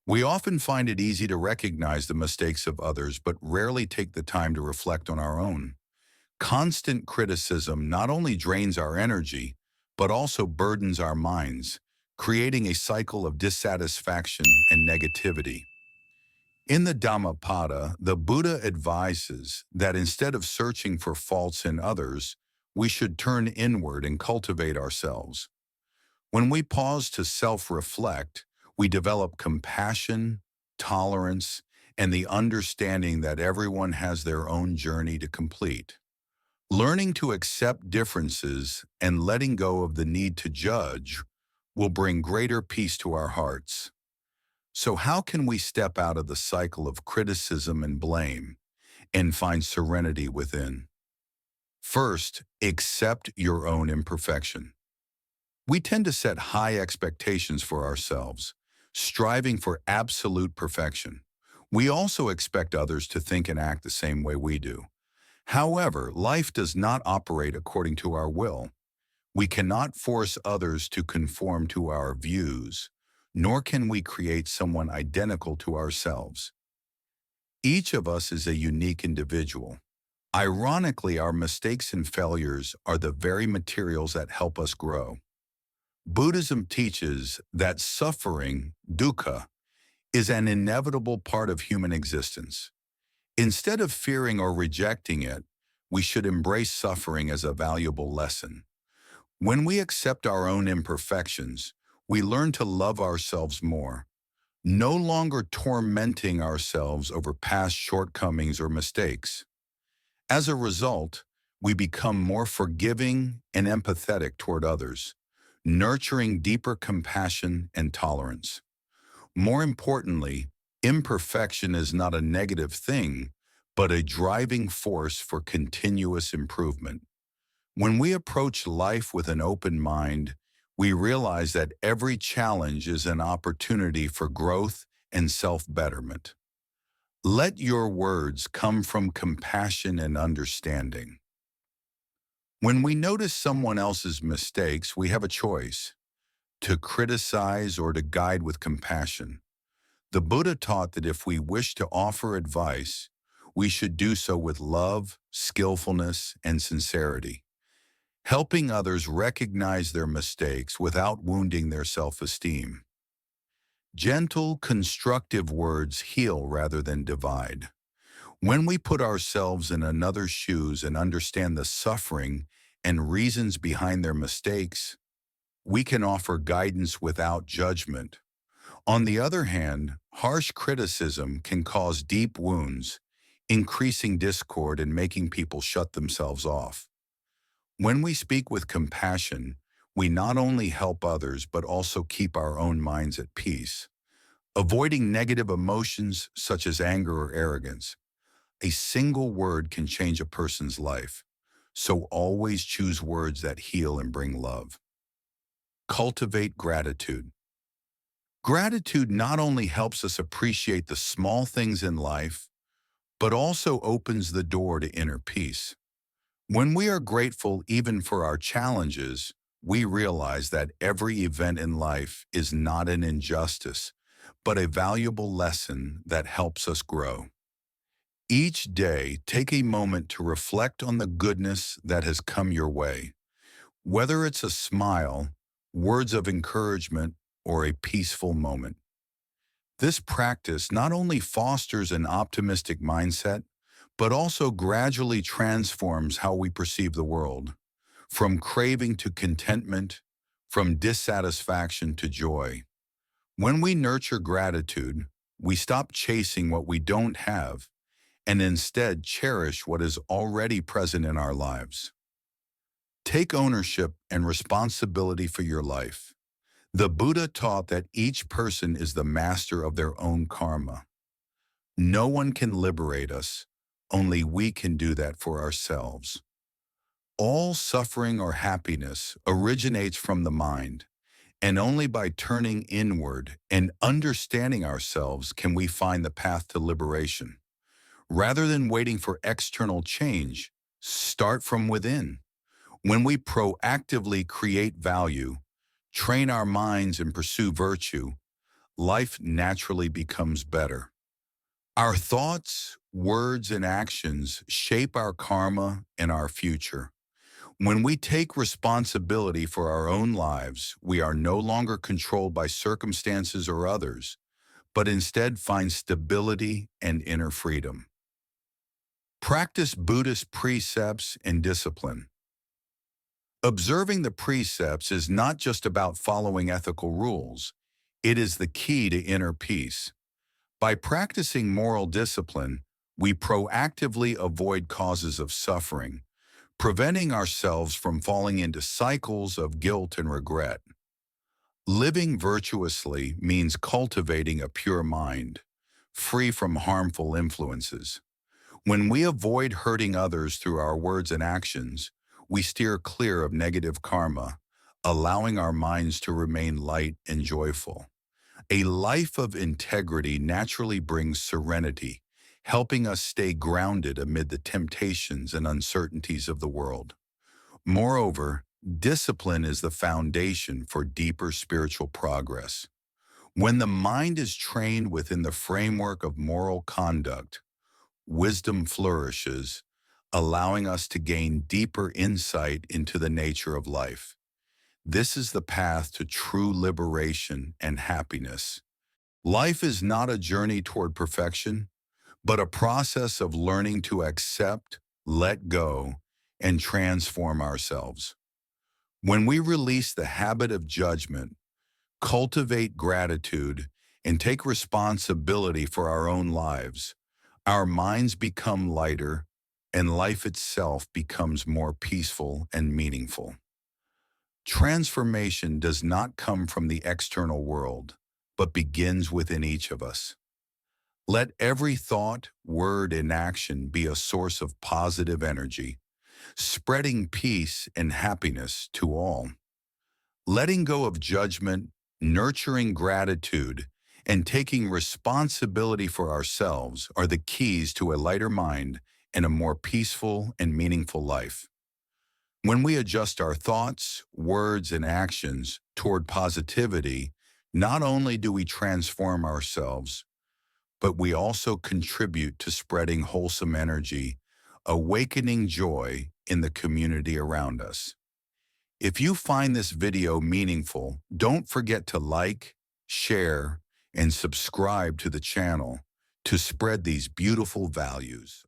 We often find it easy to recognize the mistakes of others, but rarely take the time to reflect on our own. Constant criticism not only drains our energy, but also burdens our minds, creating a cycle of dissatisfaction and negativity. In the Dhammapada, the Buddha advises that instead of searching for faults in others, we should turn inward and cultivate ourselves. When we pause to self-reflect, we develop compassion, tolerance, and the understanding that everyone has their own journey to complete. Learning to accept differences and letting go of the need to judge will bring greater peace to our hearts. So how can we step out of the cycle of criticism and blame and find serenity within? First, accept your own imperfection. We tend to set high expectations for ourselves, striving for absolute perfection. We also expect others to think and act the same way we do. However, life does not operate according to our will. We cannot force others to conform to our views, nor can we create someone identical to ourselves. Each of us is a unique individual. Ironically, our mistakes and failures are the very materials that help us grow. Buddhism teaches that suffering, dukkha, is an inevitable part of human existence. Instead of fearing or rejecting it, we should embrace suffering as a valuable lesson. When we accept our own imperfections, we learn to love ourselves more, no longer tormenting ourselves over past shortcomings or mistakes. As a result, we become more forgiving and empathetic toward others, nurturing deeper compassion and tolerance. More importantly, imperfection is not a negative thing, but a driving force for continuous improvement. When we approach life with an open mind, we realize that every challenge is an opportunity for growth and self-betterment. Let your words come from compassion and understanding. When we notice someone else's mistakes, we have a choice: to criticize or to guide with compassion. The Buddha taught that if we wish to offer advice, we should do so with love, skillfulness, and sincerity, helping others recognize their mistakes without wounding their self-esteem. Gentle, constructive words heal rather than divide. When we put ourselves in another's shoes and understand the suffering and reasons behind their mistakes, we can offer guidance without judgment. On the other hand, harsh criticism can cause deep wounds, increasing discord and making people shut themselves off. When we speak with compassion, we not only help others but also keep our own minds at peace. Avoiding negative emotions such as anger or arrogance. A single word can change a person's life, so always choose words that heal and bring love. Cultivate gratitude. Gratitude not only helps us appreciate the small things in life, but also opens the door to inner peace. When we are grateful even for our challenges, we realize that every event in life is not an injustice, but a valuable lesson that helps us grow. Each day, take a moment to reflect on the goodness that has come your way. Whether it's a smile, words of encouragement, or a peaceful moment. This practice not only fosters an optimistic mindset, but also gradually transforms how we perceive the world, from craving to contentment, from dissatisfaction to joy. When we nurture gratitude, we stop chasing what we don't have and instead cherish what is already present in our lives. Take ownership and responsibility for your life. The Buddha taught that each person is the master of their own karma. No one can liberate us, only we can do that for ourselves. All suffering or happiness originates from the mind, and only by turning inward and understanding ourselves can we find the path to liberation. Rather than waiting for external change, start from within. When we proactively create value, train our minds and pursue virtue, life naturally becomes better. Our thoughts, words, and actions shape our karma and our future. When we take responsibility for our own lives, we are no longer controlled by circumstances or others, but instead find stability and inner freedom. Practice Buddhist precepts and discipline. Observing the precepts is not just about following ethical rules. It is the key to inner peace. By practicing moral discipline, we proactively avoid causes of suffering, preventing ourselves from falling into cycles of guilt and regret. Living virtuously means cultivating a pure mind, free from harmful influences. When we avoid hurting others through our words and actions, we steer clear of negative karma, allowing our minds to remain light and joyful. A life of integrity naturally brings serenity, helping us stay grounded amid the temptations and uncertainties of the world. Moreover, discipline is the foundation for deeper spiritual progress. When the mind is trained within the framework of moral conduct, wisdom flourishes, allowing us to gain deeper insight into the nature of life. This is the path to true liberation and happiness. Life is not a journey toward perfection, but a process of learning to accept, let go, and transform ourselves. When we release the habit of judgment, cultivate gratitude, and take responsibility for our own lives, our minds become lighter, and life itself becomes more peaceful and meaningful. Transformation does not come from the external world, but begins within each of us. Let every thought, word, and action be a source of positive energy, spreading peace and happiness to all. Letting go of judgment, nurturing gratitude, and taking responsibility for ourselves are the keys to a lighter mind and a more peaceful and meaningful life. When we adjust our thoughts, words, and actions toward positivity, not only do we transform ourselves, but we also contribute to spreading wholesome energy, awakening joy in the community around us. If you find this video meaningful, don't forget to like, share, and subscribe to the channel to spread these beautiful values.